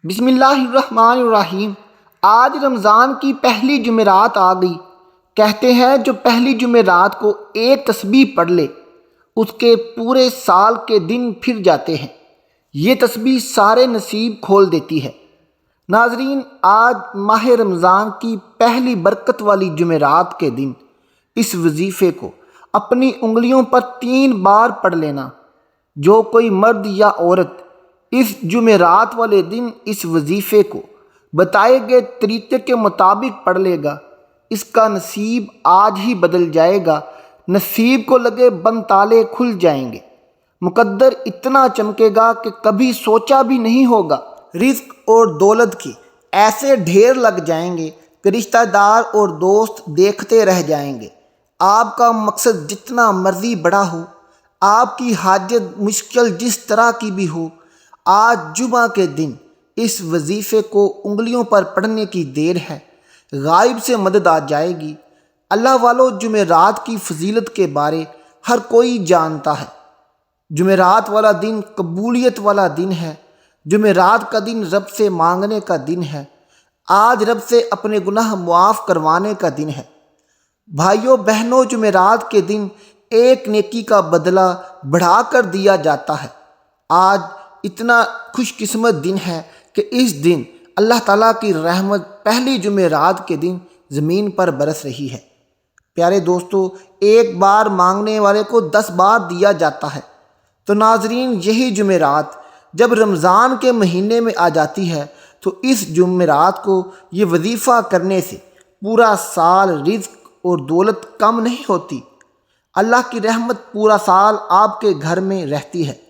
بسم اللہ الرحمن الرحیم۔ آج رمضان کی پہلی جمعرات آ گئی۔ کہتے ہیں جو پہلی جمعرات کو ایک تسبیح پڑھ لے اس کے پورے سال کے دن پھر جاتے ہیں۔ یہ تسبیح سارے نصیب کھول دیتی ہے۔ ناظرین، آج ماہ رمضان کی پہلی برکت والی جمعرات کے دن اس وظیفے کو اپنی انگلیوں پر 3 بار پڑھ لینا۔ جو کوئی مرد یا عورت اس جمعرات والے دن اس وظیفے کو بتائے گئے طریقے کے مطابق پڑھ لے گا، اس کا نصیب آج ہی بدل جائے گا۔ نصیب کو لگے بند تالے کھل جائیں گے، مقدر اتنا چمکے گا کہ کبھی سوچا بھی نہیں ہوگا۔ رزق اور دولت کی ایسے ڈھیر لگ جائیں گے کہ رشتہ دار اور دوست دیکھتے رہ جائیں گے۔ آپ کا مقصد جتنا مرضی بڑا ہو، آپ کی حاجت مشکل جس طرح کی بھی ہو، آج جمعہ کے دن اس وظیفے کو انگلیوں پر پڑھنے کی دیر ہے، غائب سے مدد آ جائے گی۔ اللہ والو، جمعرات کی فضیلت کے بارے ہر کوئی جانتا ہے۔ جمعرات والا دن قبولیت والا دن ہے۔ جمعرات کا دن رب سے مانگنے کا دن ہے۔ آج رب سے اپنے گناہ معاف کروانے کا دن ہے۔ بھائیوں بہنوں، جمعرات کے دن ایک نیکی کا بدلہ بڑھا کر دیا جاتا ہے۔ آج اتنا خوش قسمت دن ہے کہ اس دن اللہ تعالیٰ کی رحمت پہلی جمعرات کے دن زمین پر برس رہی ہے۔ پیارے دوستو، ایک بار مانگنے والے کو 10 بار دیا جاتا ہے۔ تو ناظرین، یہی جمعرات جب رمضان کے مہینے میں آ جاتی ہے تو اس جمعرات کو یہ وظیفہ کرنے سے پورا سال رزق اور دولت کم نہیں ہوتی۔ اللہ کی رحمت پورا سال آپ کے گھر میں رہتی ہے۔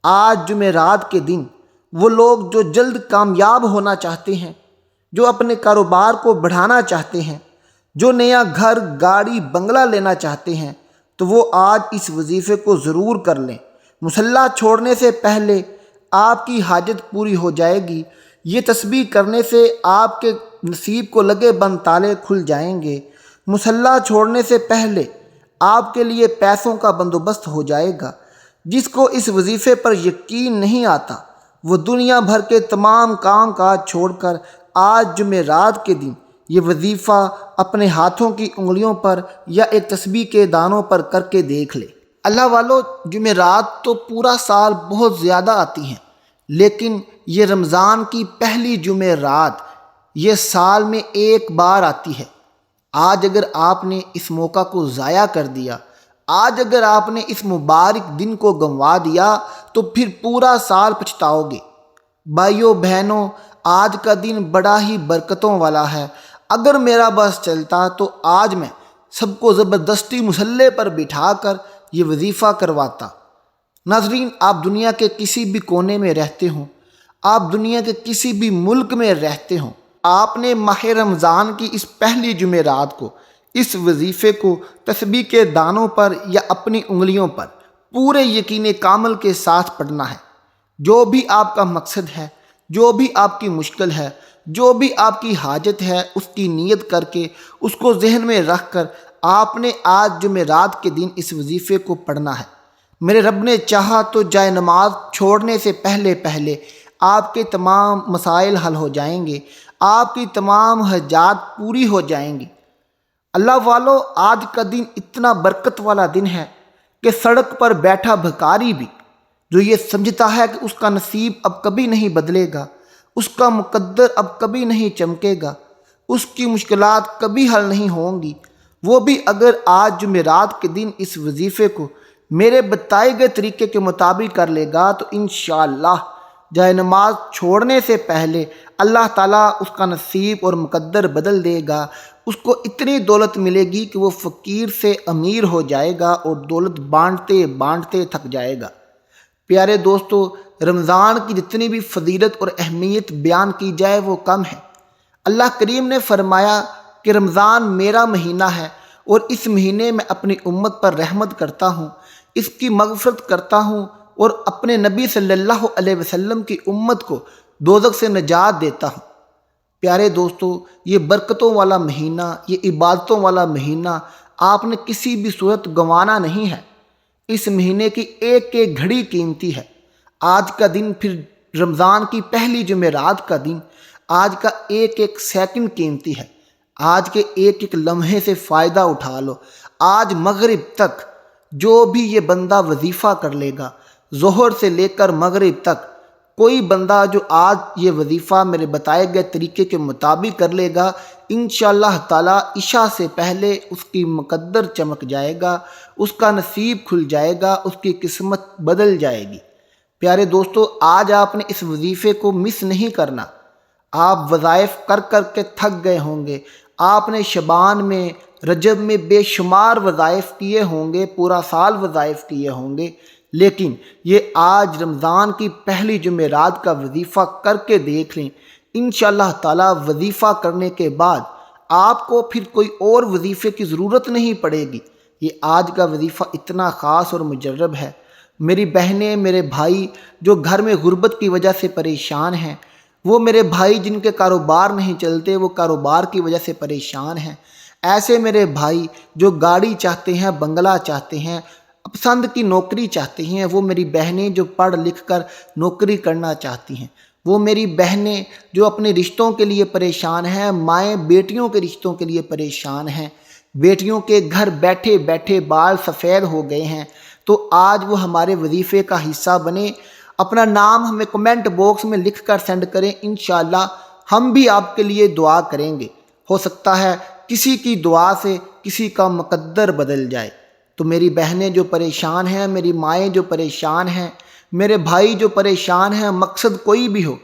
آج جمعرات کے دن وہ لوگ جو جلد کامیاب ہونا چاہتے ہیں، جو اپنے کاروبار کو بڑھانا چاہتے ہیں، جو نیا گھر، گاڑی، بنگلہ لینا چاہتے ہیں، تو وہ آج اس وظیفے کو ضرور کر لیں۔ مصلی چھوڑنے سے پہلے آپ کی حاجت پوری ہو جائے گی۔ یہ تسبیح کرنے سے آپ کے نصیب کو لگے بند تالے کھل جائیں گے۔ مصلی چھوڑنے سے پہلے آپ کے لیے پیسوں کا بندوبست ہو جائے گا۔ جس کو اس وظیفے پر یقین نہیں آتا، وہ دنیا بھر کے تمام کام کاج چھوڑ کر آج جمعرات کے دن یہ وظیفہ اپنے ہاتھوں کی انگلیوں پر یا ایک تسبیح کے دانوں پر کر کے دیکھ لے۔ اللہ والو، جمعرات تو پورا سال بہت زیادہ آتی ہیں، لیکن یہ رمضان کی پہلی جمعرات یہ سال میں ایک بار آتی ہے۔ آج اگر آپ نے اس موقع کو ضائع کر دیا، آج اگر آپ نے اس مبارک دن کو گنوا دیا تو پھر پورا سال پچھتاؤ گے۔ بھائیوں بہنوں، آج کا دن بڑا ہی برکتوں والا ہے۔ اگر میرا بس چلتا تو آج میں سب کو زبردستی مصلی پر بٹھا کر یہ وظیفہ کرواتا۔ ناظرین، آپ دنیا کے کسی بھی کونے میں رہتے ہوں، آپ دنیا کے کسی بھی ملک میں رہتے ہوں، آپ نے ماہ رمضان کی اس پہلی جمعرات کو اس وظیفے کو تسبیح کے دانوں پر یا اپنی انگلیوں پر پورے یقین کامل کے ساتھ پڑھنا ہے۔ جو بھی آپ کا مقصد ہے، جو بھی آپ کی مشکل ہے، جو بھی آپ کی حاجت ہے، اس کی نیت کر کے اس کو ذہن میں رکھ کر آپ نے آج جمعرات کے دن اس وظیفے کو پڑھنا ہے۔ میرے رب نے چاہا تو جائے نماز چھوڑنے سے پہلے آپ کے تمام مسائل حل ہو جائیں گے، آپ کی تمام حاجات پوری ہو جائیں گی۔ اللہ والو، آج کا دن اتنا برکت والا دن ہے کہ سڑک پر بیٹھا بھکاری بھی جو یہ سمجھتا ہے کہ اس کا نصیب اب کبھی نہیں بدلے گا، اس کا مقدر اب کبھی نہیں چمکے گا، اس کی مشکلات کبھی حل نہیں ہوں گی، وہ بھی اگر آج جمعرات کے دن اس وظیفے کو میرے بتائے گئے طریقے کے مطابق کر لے گا تو انشاءاللہ جائے نماز چھوڑنے سے پہلے اللہ تعالیٰ اس کا نصیب اور مقدر بدل دے گا۔ اس کو اتنی دولت ملے گی کہ وہ فقیر سے امیر ہو جائے گا اور دولت بانٹتے بانٹتے تھک جائے گا۔ پیارے دوستو، رمضان کی جتنی بھی فضیلت اور اہمیت بیان کی جائے وہ کم ہے۔ اللہ کریم نے فرمایا کہ رمضان میرا مہینہ ہے اور اس مہینے میں اپنی امت پر رحمت کرتا ہوں، اس کی مغفرت کرتا ہوں اور اپنے نبی صلی اللہ علیہ وسلم کی امت کو دوزخ سے نجات دیتا ہوں۔ پیارے دوستو، یہ برکتوں والا مہینہ، یہ عبادتوں والا مہینہ آپ نے کسی بھی صورت گنوانا نہیں ہے۔ اس مہینے کی ایک ایک گھڑی قیمتی ہے۔ آج کا دن پھر رمضان کی پہلی جمعرات کا دن، آج کا ایک ایک سیکنڈ قیمتی ہے۔ آج کے ایک ایک لمحے سے فائدہ اٹھا لو۔ آج مغرب تک جو بھی یہ بندہ وظیفہ کر لے گا، ظہر سے لے کر مغرب تک کوئی بندہ جو آج یہ وظیفہ میرے بتائے گئے طریقے کے مطابق کر لے گا، انشاءاللہ تعالی عشاء سے پہلے اس کی مقدر چمک جائے گا، اس کا نصیب کھل جائے گا، اس کی قسمت بدل جائے گی۔ پیارے دوستو، آج آپ نے اس وظیفے کو مس نہیں کرنا۔ آپ وظائف کر کر کے تھک گئے ہوں گے، آپ نے شعبان میں، رجب میں بے شمار وظائف کیے ہوں گے، پورا سال وظائف کیے ہوں گے، لیکن یہ آج رمضان کی پہلی جمعرات کا وظیفہ کر کے دیکھ لیں۔ انشاءاللہ تعالی وظیفہ کرنے کے بعد آپ کو پھر کوئی اور وظیفے کی ضرورت نہیں پڑے گی۔ یہ آج کا وظیفہ اتنا خاص اور مجرب ہے۔ میری بہنیں، میرے بھائی جو گھر میں غربت کی وجہ سے پریشان ہیں، وہ میرے بھائی جن کے کاروبار نہیں چلتے، وہ کاروبار کی وجہ سے پریشان ہیں، ایسے میرے بھائی جو گاڑی چاہتے ہیں، بنگلہ چاہتے ہیں، پسند کی نوکری چاہتے ہیں، وہ میری بہنیں جو پڑھ لکھ کر نوکری کرنا چاہتی ہیں، وہ میری بہنیں جو اپنے رشتوں کے لیے پریشان ہیں، مائیں بیٹیوں کے رشتوں کے لیے پریشان ہیں، بیٹیوں کے گھر بیٹھے بیٹھے بال سفید ہو گئے ہیں، تو آج وہ ہمارے وظیفے کا حصہ بنے۔ اپنا نام ہمیں کمنٹ باکس میں لکھ کر سینڈ کریں، انشاءاللہ ہم بھی آپ کے لیے دعا کریں گے۔ ہو سکتا ہے کسی کی دعا سے کسی کا مقدر بدل جائے۔ تو میری بہنیں جو پریشان ہیں، میری مائیں جو پریشان ہیں، میرے بھائی جو پریشان ہیں، مقصد کوئی بھی ہو،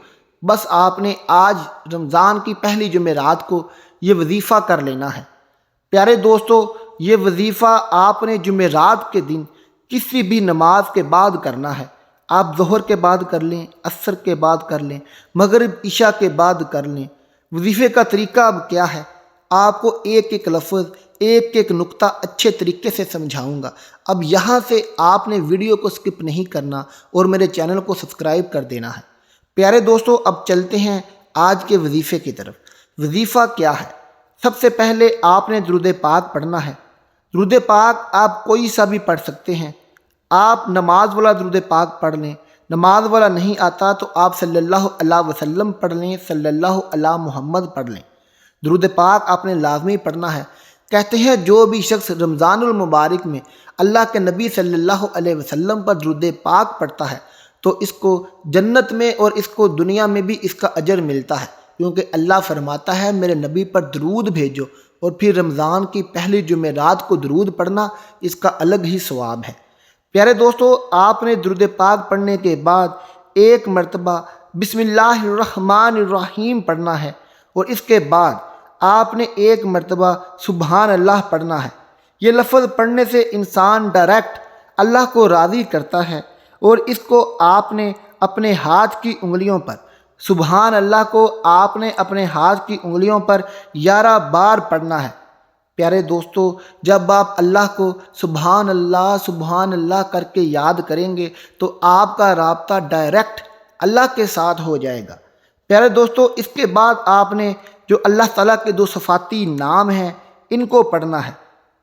بس آپ نے آج رمضان کی پہلی جمعرات کو یہ وظیفہ کر لینا ہے۔ پیارے دوستو، یہ وظیفہ آپ نے جمعرات کے دن کسی بھی نماز کے بعد کرنا ہے۔ آپ ظہر کے بعد کر لیں، عصر کے بعد کر لیں، مغرب عشاء کے بعد کر لیں۔ وظیفے کا طریقہ اب کیا ہے؟ آپ کو ایک ایک لفظ، ایک ایک نقطہ اچھے طریقے سے سمجھاؤں گا۔ اب یہاں سے آپ نے ویڈیو کو سکپ نہیں کرنا اور میرے چینل کو سبسکرائب کر دینا ہے۔ پیارے دوستو، اب چلتے ہیں آج کے وظیفے کی طرف۔ وظیفہ کیا ہے؟ سب سے پہلے آپ نے درود پاک پڑھنا ہے۔ درود پاک آپ کوئی سا بھی پڑھ سکتے ہیں۔ آپ نماز والا درود پاک پڑھ لیں، نماز والا نہیں آتا تو آپ صلی اللہ علیہ وسلم پڑھ لیں، صلی اللہ علیہ محمد پڑھ لیں۔ درود پاک آپ نے لازمی پڑھنا ہے۔ کہتے ہیں جو بھی شخص رمضان المبارک میں اللہ کے نبی صلی اللہ علیہ وسلم پر درود پاک پڑھتا ہے تو اس کو جنت میں اور اس کو دنیا میں بھی اس کا اجر ملتا ہے، کیونکہ اللہ فرماتا ہے میرے نبی پر درود بھیجو، اور پھر رمضان کی پہلی جمعرات کو درود پڑھنا اس کا الگ ہی ثواب ہے۔ پیارے دوستو، آپ نے درود پاک پڑھنے کے بعد ایک مرتبہ بسم اللہ الرحمن الرحیم پڑھنا ہے، اور اس کے بعد آپ نے ایک مرتبہ سبحان اللہ پڑھنا ہے۔ یہ لفظ پڑھنے سے انسان ڈائریکٹ اللہ کو راضی کرتا ہے، اور اس کو آپ نے اپنے ہاتھ کی انگلیوں پر، سبحان اللہ کو آپ نے اپنے ہاتھ کی انگلیوں پر 11 بار پڑھنا ہے۔ پیارے دوستو، جب آپ اللہ کو سبحان اللہ کر کے یاد کریں گے تو آپ کا رابطہ ڈائریکٹ اللہ کے ساتھ ہو جائے گا۔ پیارے دوستو، اس کے بعد آپ نے جو اللہ تعالیٰ کے 2 صفاتی نام ہیں ان کو پڑھنا ہے۔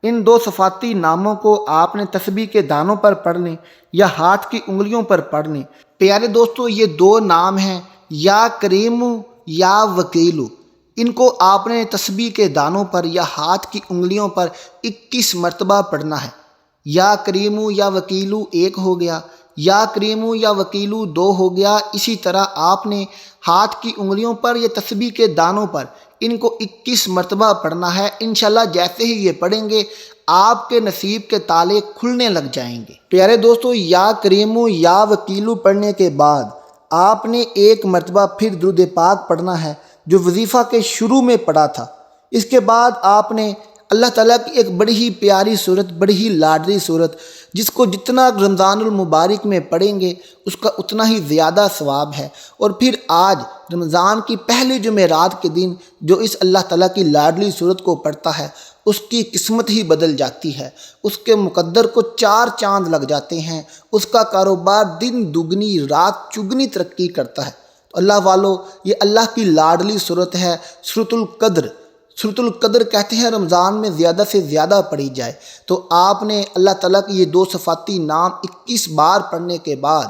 ان 2 صفاتی ناموں کو آپ نے تسبیح کے دانوں پر پڑھ لیں یا ہاتھ کی انگلیوں پر پڑھ لیں۔ پیارے دوستو، یہ 2 نام ہیں، یا کریمو یا وکیلو۔ ان کو آپ نے تسبیح کے دانوں پر یا ہاتھ کی انگلیوں پر 21 مرتبہ پڑھنا ہے۔ یا کریمو یا وکیلو 1 ہو گیا، یا کریمو یا وکیلو 2 ہو گیا۔ اسی طرح آپ نے ہاتھ کی انگلیوں پر یا تسبیح کے دانوں پر ان کو 21 مرتبہ پڑھنا ہے۔ انشاءاللہ جیسے ہی یہ پڑھیں گے آپ کے نصیب کے تالے کھلنے لگ جائیں گے۔ پیارے دوستو، یا کریمو یا وکیلو پڑھنے کے بعد آپ نے ایک مرتبہ پھر درود پاک پڑھنا ہے جو وظیفہ کے شروع میں پڑھا تھا۔ اس کے بعد آپ نے اللہ تعالیٰ کی ایک بڑی ہی پیاری صورت، بڑی ہی لاڈلی صورت، جس کو جتنا رمضان المبارک میں پڑھیں گے اس کا اتنا ہی زیادہ ثواب ہے۔ اور پھر آج رمضان کی پہلی جمعرات کے دن جو اس اللہ تعالیٰ کی لاڈلی صورت کو پڑھتا ہے اس کی قسمت ہی بدل جاتی ہے، اس کے مقدر کو 4 چاند لگ جاتے ہیں، اس کا کاروبار دن دگنی رات چگنی ترقی کرتا ہے۔ تو اللہ والو، یہ اللہ کی لاڈلی صورت ہے، سورۃ القدر۔ سورۃ القدر کہتے ہیں رمضان میں زیادہ سے زیادہ پڑھی جائے، تو آپ نے اللہ تعالیٰ کے یہ 2 صفاتی نام 21 بار پڑھنے کے بعد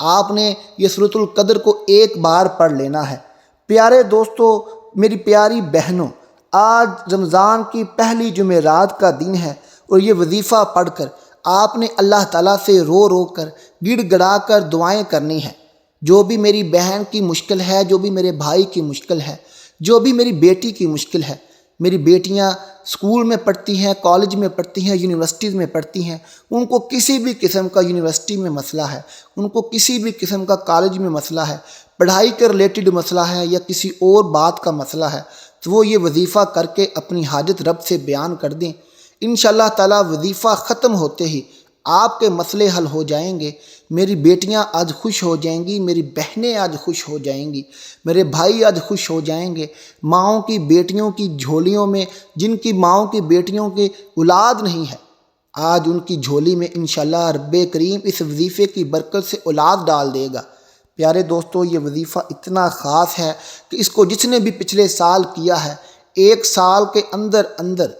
آپ نے یہ سورۃ القدر کو ایک بار پڑھ لینا ہے۔ پیارے دوستو، میری پیاری بہنوں، آج رمضان کی پہلی جمعرات کا دن ہے اور یہ وظیفہ پڑھ کر آپ نے اللہ تعالیٰ سے رو رو کر گڑ گڑا کر دعائیں کرنی ہیں۔ جو بھی میری بہن کی مشکل ہے، جو بھی میرے بھائی کی مشکل ہے، جو بھی میری بیٹی کی مشکل ہے، میری بیٹیاں اسکول میں پڑھتی ہیں، کالج میں پڑھتی ہیں، یونیورسٹیز میں پڑھتی ہیں، ان کو کسی بھی قسم کا یونیورسٹی میں مسئلہ ہے، ان کو کسی بھی قسم کا کالج میں مسئلہ ہے، پڑھائی کے ریلیٹڈ مسئلہ ہے یا کسی اور بات کا مسئلہ ہے، تو وہ یہ وظیفہ کر کے اپنی حاجت رب سے بیان کر دیں۔ انشاءاللہ تعالی وظیفہ ختم ہوتے ہی آپ کے مسئلے حل ہو جائیں گے۔ میری بیٹیاں آج خوش ہو جائیں گی، میری بہنیں آج خوش ہو جائیں گی، میرے بھائی آج خوش ہو جائیں گے۔ ماؤں کی بیٹیوں کی جھولیوں میں، جن کی ماؤں کی بیٹیوں کی اولاد نہیں ہے، آج ان کی جھولی میں انشاءاللہ رب کریم اس وظیفے کی برکت سے اولاد ڈال دے گا۔ پیارے دوستو، یہ وظیفہ اتنا خاص ہے کہ اس کو جس نے بھی پچھلے سال کیا ہے، ایک سال کے اندر اندر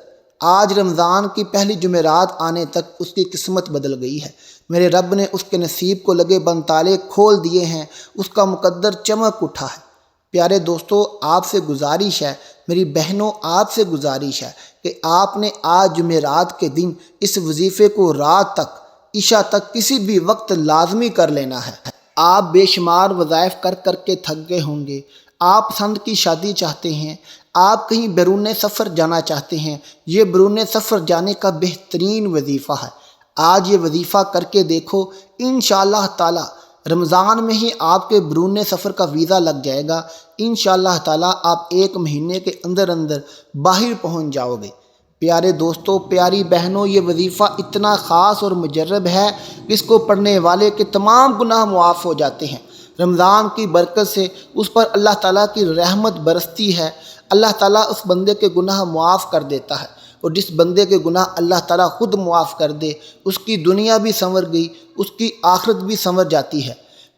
آج رمضان کی پہلی جمعرات آنے تک اس کی قسمت بدل گئی ہے۔ میرے رب نے اس کے نصیب کو لگے بند تالے کھول دیے ہیں، اس کا مقدر چمک اٹھا ہے۔ پیارے دوستو، آپ سے گزارش ہے، میری بہنوں آپ سے گزارش ہے کہ آپ نے آج جمعرات کے دن اس وظیفے کو رات تک، عشاء تک کسی بھی وقت لازمی کر لینا ہے۔ آپ بے شمار وظائف کر کر کے تھک گئے ہوں گے، آپ پسند کی شادی چاہتے ہیں، آپ کہیں بیرون سفر جانا چاہتے ہیں، یہ بیرون سفر جانے کا بہترین وظیفہ ہے۔ آج یہ وظیفہ کر کے دیکھو، انشاءاللہ تعالی رمضان میں ہی آپ کے بیرون سفر کا ویزا لگ جائے گا۔ انشاءاللہ تعالی آپ ایک مہینے کے اندر اندر باہر پہنچ جاؤ گے۔ پیارے دوستو، پیاری بہنوں، یہ وظیفہ اتنا خاص اور مجرب ہے کہ اس کو پڑھنے والے کے تمام گناہ معاف ہو جاتے ہیں۔ رمضان کی برکت سے اس پر اللہ تعالیٰ کی رحمت برستی ہے، اللہ تعالیٰ اس بندے کے گناہ معاف کر دیتا ہے، اور جس بندے کے گناہ اللہ تعالیٰ خود معاف کر دے، اس کی دنیا بھی سنور گئی، اس کی آخرت بھی سنور جاتی ہے۔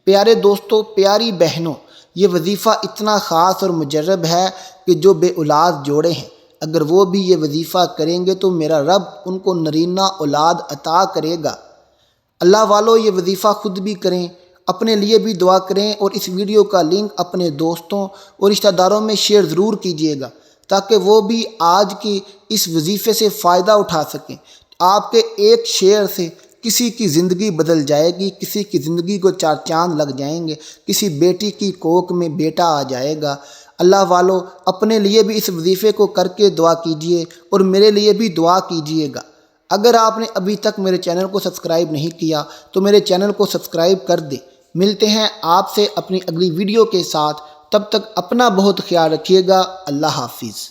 پیارے دوستو، پیاری بہنوں، یہ وظیفہ اتنا خاص اور مجرب ہے کہ جو بے اولاد جوڑے ہیں، اگر وہ بھی یہ وظیفہ کریں گے تو میرا رب ان کو نرینہ اولاد عطا کرے گا۔ اللہ والو، یہ وظیفہ خود بھی کریں، اپنے لیے بھی دعا کریں، اور اس ویڈیو کا لنک اپنے دوستوں اور رشتہ داروں میں شیئر ضرور کیجیے گا تاکہ وہ بھی آج کی اس وظیفے سے فائدہ اٹھا سکیں۔ آپ کے ایک شیئر سے کسی کی زندگی بدل جائے گی، کسی کی زندگی کو چار چاند لگ جائیں گے، کسی بیٹی کی کوکھ میں بیٹا آ جائے گا۔ اللہ والو، اپنے لیے بھی اس وظیفے کو کر کے دعا کیجیے اور میرے لیے بھی دعا کیجیے گا۔ اگر آپ نے ابھی تک میرے چینل کو سبسکرائب نہیں کیا تو میرے چینل کو سبسکرائب کر دیں۔ ملتے ہیں آپ سے اپنی اگلی ویڈیو کے ساتھ، تب تک اپنا بہت خیال رکھیے گا۔ اللہ حافظ۔